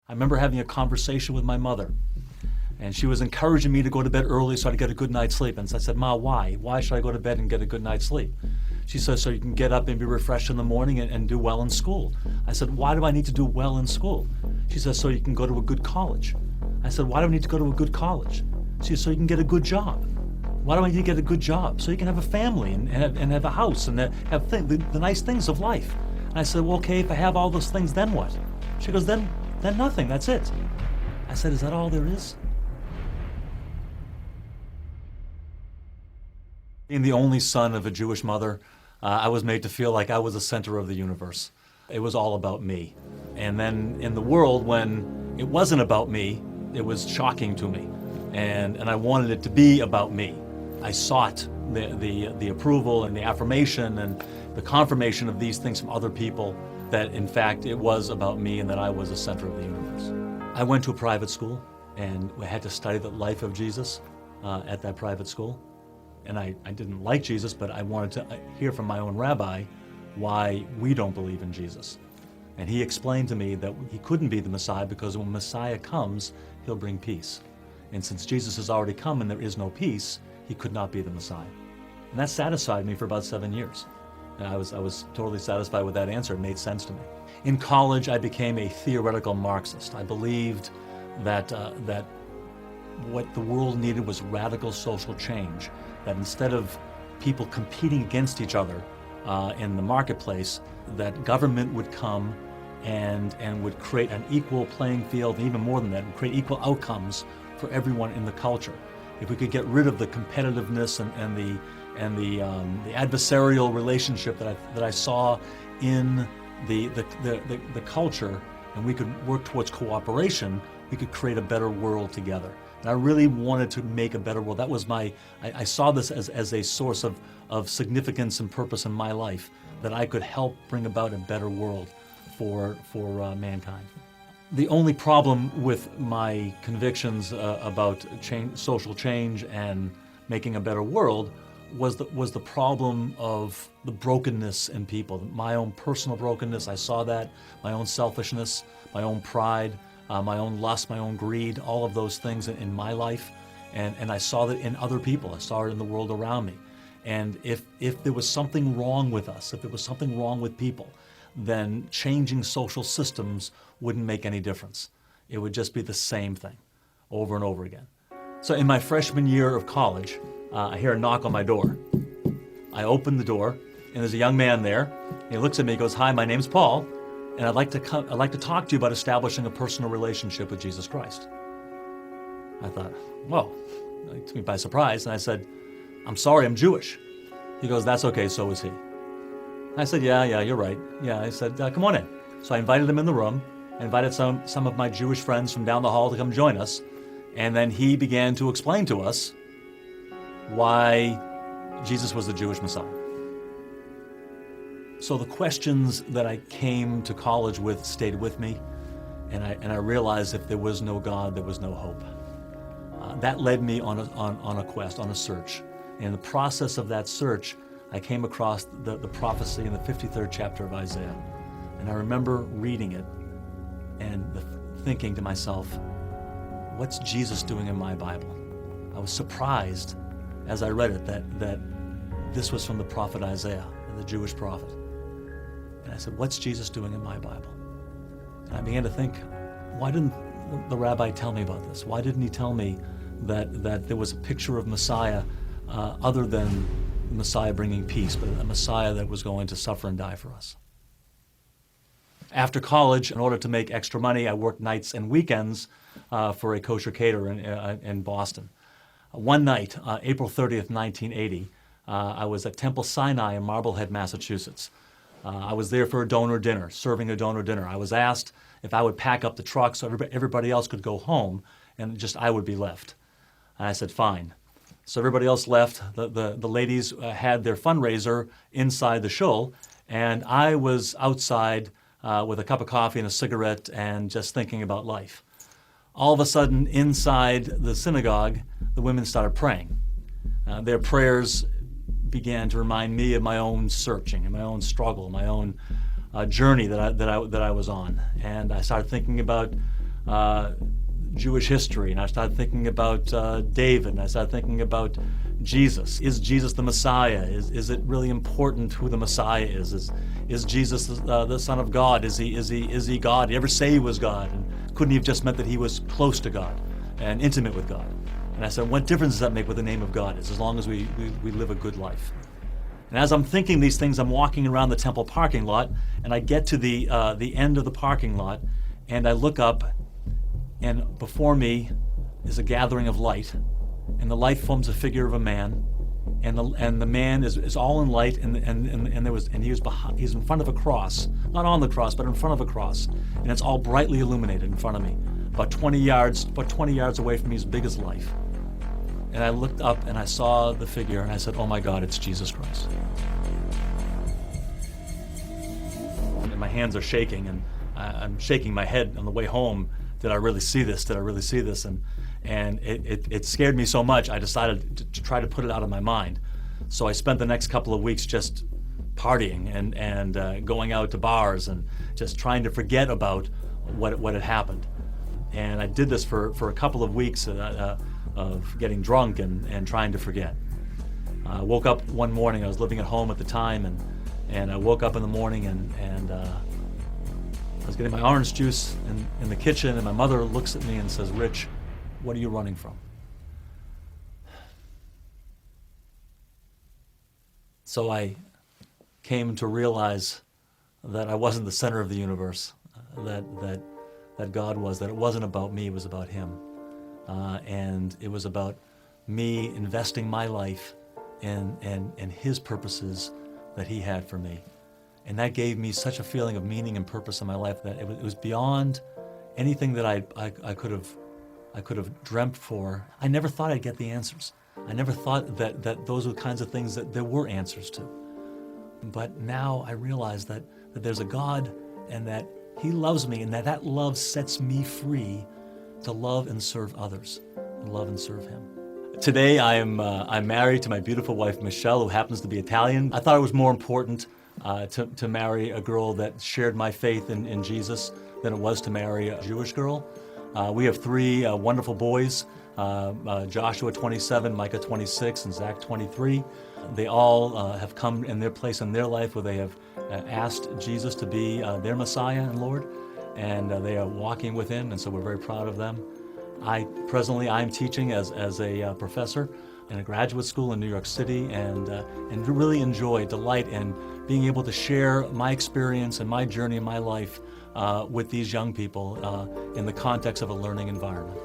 I remember having a conversation with my mother, and she was encouraging me to go to bed early so I'd get a good night's sleep. And so I said, Ma, why? Why should I go to bed and get a good night's sleep? She says, so you can get up and be refreshed in the morning and do well in school. I said, why do I need to do well in school? She says, so you can go to a good college. I said, why do I need to go to a good college? She said, so you can get a good job. Why do I need to get a good job? So you can have a family and have a house and have the nice things of life. And I said, well, okay, if I have all those things, then what? She goes, then nothing, that's it. I said, is that all there is? Being the only son of a Jewish mother, I was made to feel like I was the center of the universe. It was all about me. And then in the world, when it wasn't about me, it was shocking to me. And I wanted it to be about me. I sought the approval and the affirmation and the confirmation of these things from other people, that in fact it was about me and that I was the center of the universe. I went to a private school and I had to study the life of Jesus at that private school. And I didn't like Jesus, but I wanted to hear from my own rabbi why we don't believe in Jesus. And he explained to me that he couldn't be the Messiah because when Messiah comes, he'll bring peace. And since Jesus has already come and there is no peace, he could not be the Messiah. And that satisfied me for about 7 years. And I was totally satisfied with that answer. It made sense to me. In college, I became a theoretical Marxist. I believed that what the world needed was radical social change, that instead of people competing against each other in the marketplace, that government would come and would create an equal playing field, and even more than that, would create equal outcomes for everyone in the culture. If we could get rid of the competitiveness and the adversarial relationship that I saw in the culture, and we could work towards cooperation, we could create a better world together. And I really wanted to make a better world. That was I saw this as a source of significance and purpose in my life, that I could help bring about a better world for mankind. The only problem with my convictions about social change and making a better world was the problem of the brokenness in people. My own personal brokenness, I saw that, my own selfishness, my own pride, my own lust, my own greed, all of those things in my life. And I saw that in other people. I saw it in the world around me. And if there was something wrong with us, if there was something wrong with people, then changing social systems wouldn't make any difference. It would just be the same thing over and over again. So in my freshman year of college, I hear a knock on my door. I open the door, and there's a young man there. He looks at me and goes, "Hi, my name's Paul, and I'd like to talk to you about establishing a personal relationship with Jesus Christ." I thought, well, it took me by surprise, and I said, "I'm sorry, I'm Jewish." He goes, "That's okay, so is he." I said, yeah, you're right. Yeah, I said, come on in. So I invited him in the room. I invited some of my Jewish friends from down the hall to come join us. And then he began to explain to us why Jesus was the Jewish Messiah. So the questions that I came to college with stayed with me, and I realized if there was no God, there was no hope. That led me on a quest, on a search. In the process of that search, I came across the prophecy in the 53rd chapter of Isaiah. And I remember reading it and thinking to myself, what's Jesus doing in my Bible? I was surprised as I read it that this was from the prophet Isaiah, the Jewish prophet. And I said, what's Jesus doing in my Bible? And I began to think, why didn't the rabbi tell me about this? Why didn't he tell me that there was a picture of Messiah other than the Messiah bringing peace, but a Messiah that was going to suffer and die for us? After college, in order to make extra money, I worked nights and weekends for a kosher caterer in Boston. One night, April 30th, 1980, I was at Temple Sinai in Marblehead, Massachusetts. I was there for a donor dinner, serving a donor dinner. I was asked if I would pack up the truck so everybody else could go home and just I would be left. And I said, fine. So everybody else left. The ladies had their fundraiser inside the shul, and I was outside with a cup of coffee and a cigarette and just thinking about life. All of a sudden, inside the synagogue, the women started praying. Their prayers began to remind me of my own searching and my own struggle, my own journey that I was on. And I started thinking about Jewish history, and I started thinking about David, and I started thinking about Jesus. Is Jesus the Messiah? Is it really important who the Messiah is? Is Jesus the Son of God? Is he God? Did he ever say he was God? And couldn't he have just meant that he was close to God and intimate with God? And I said, what difference does that make what the name of God is, as long as we live a good life? And as I'm thinking these things, I'm walking around the temple parking lot, and I get to the end of the parking lot, and I look up, and before me is a gathering of light, and the light forms a figure of a man, and the man is all in light, and he's in front of a cross, not on the cross, but in front of a cross, and it's all brightly illuminated in front of me, about 20 yards away from me, as big as life. And I looked up and I saw the figure, and I said, "Oh my God, it's Jesus Christ." And my hands are shaking, and I'm shaking my head on the way home. Did I really see this? Did I really see this? And it scared me so much, I decided to try to put it out of my mind. So I spent the next couple of weeks just partying and going out to bars and just trying to forget about what had happened. And I did this for a couple of weeks of getting drunk and trying to forget. I woke up one morning, I was living at home at the time, and I woke up in the morning and I was getting my orange juice in the kitchen, and my mother looks at me and says, "Rich, what are you running from?" So I came to realize that I wasn't the center of the universe, that God was, that it wasn't about me, it was about Him. And it was about me investing my life in His purposes that He had for me. And that gave me such a feeling of meaning and purpose in my life that it was beyond anything that I could have dreamt for. I never thought I'd get the answers. I never thought that those were the kinds of things that there were answers to. But now I realize that there's a God, and that He loves me, and that love sets me free to love and serve others, and love and serve Him. Today I'm married to my beautiful wife Michelle, who happens to be Italian. I thought it was more important to marry a girl that shared my faith in Jesus than it was to marry a Jewish girl. We have three wonderful boys, Joshua 27, Micah 26, and Zach 23. They all have come in their place in their life where they have asked Jesus to be their Messiah and Lord, and they are walking with Him, and so we're very proud of them. I'm teaching as a professor in a graduate school in New York City, and really delight in being able to share my experience and my journey in my life with these young people in the context of a learning environment.